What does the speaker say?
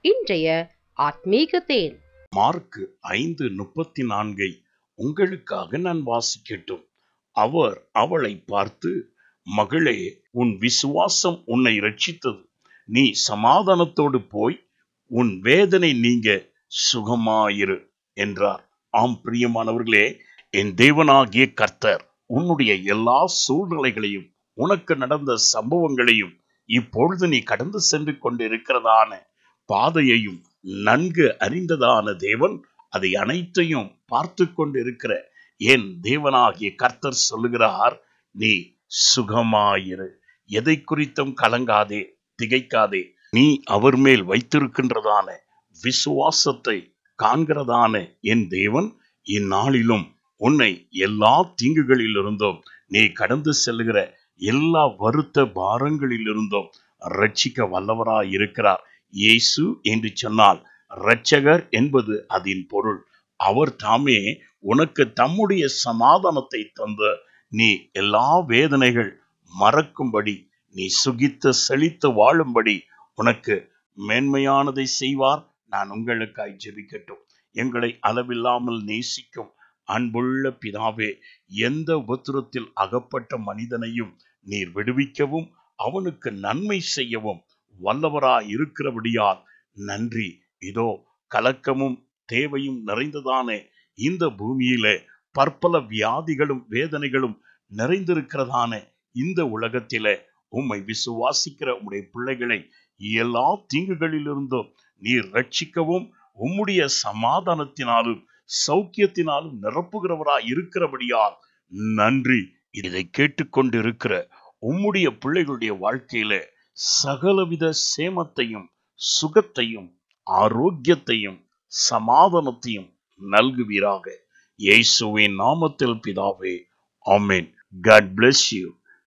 இன்றைய ஆத்மீக தேன். மார்க் 5:34 உங்களுக்காக நான் வாசிக்கட்டும். அவர் அவளை பார்த்து, மகளே, உன் விசுவாசம் உன்னை இரட்சித்தது. நீ சமாதானத்தோடு போய் உன் வேதனை நீங்க சுகமாயிரு என்றார். ஆம் பிரியமானவர்களே, என் தேவனாகிய கர்த்தர் உன்னுடைய எல்லா சூழ்நிலைகளையும், உனக்கு நடந்த சம்பவங்களையும், இப்பொழுது நீ கடந்து சென்று கொண்டிருக்கிறதான பாதையையும் நன்கு அறிந்ததான தேவன் அதை அனைத்தையும் பார்த்து கொண்டிருக்கிற என் தேவனாகிய கர்த்தர் சொல்லுகிறார், நீ சுகமாயிரு. எதை குறித்தும் கலங்காதே, திகைக்காதே. நீ அவர் மேல் வைத்திருக்கின்றதான விசுவாசத்தை காண்கிறதான என் தேவன் இந்நாளிலும் உன்னை எல்லா தீங்குகளிலிருந்தும், நீ கடந்து செல்லுகிற எல்லா வருத்த பாரங்களிலிருந்தும் ரட்சிக்க வல்லவராய் இருக்கிறார். இயேசு என்று சொன்னால் இரட்சகர் என்பது அதன் பொருள். அவர் தாமே உனக்கு தம்முடைய சமாதானத்தை தந்து நீ எல்லா வேதனைகள் மறக்கும்படி, நீ சுகித்து செழித்து வாழும்படி உனக்கு மேன்மையானதை செய்வார். நான் உங்களுக்காய் ஜெபிக்கட்டும். எங்களை அளவில்லாமல் நேசிக்கும் அன்புள்ள பிதாவே, எந்த உபத்திரத்தில் அகப்பட்ட மனிதனையும் நீர் விடுவிக்கவும் அவனுக்கு நன்மை செய்யவும் வல்லவராய் இருக்கிறபடியால் நன்றி. இதோ கலக்கமும் தேவையும் நிறைந்ததான இந்த பூமியிலே பற்பல வியாதிகளும் வேதனைகளும் நிறைந்திருக்கிறதான இந்த உலகத்திலே உம்மை விசுவாசிக்கிற உம்முடைய பிள்ளைகளை எல்லா தீங்குகளிலிருந்தும் நீர் ரட்சிக்கவும் உம்முடைய சமாதானத்தினாலும் சௌக்கியத்தினாலும் நிரப்புகிறவராய் இருக்கிறபடியால் நன்றி. இதை கேட்டுக்கொண்டிருக்கிற உம்முடைய பிள்ளைகளுடைய வாழ்க்கையில சகலவித சேமத்தையும் சுகத்தையும் ஆரோக்கியத்தையும் சமாதானத்தையும் நல்குவீராக. இயேசுவின் நாமத்தில் பிதாவே, ஆமென். God bless you.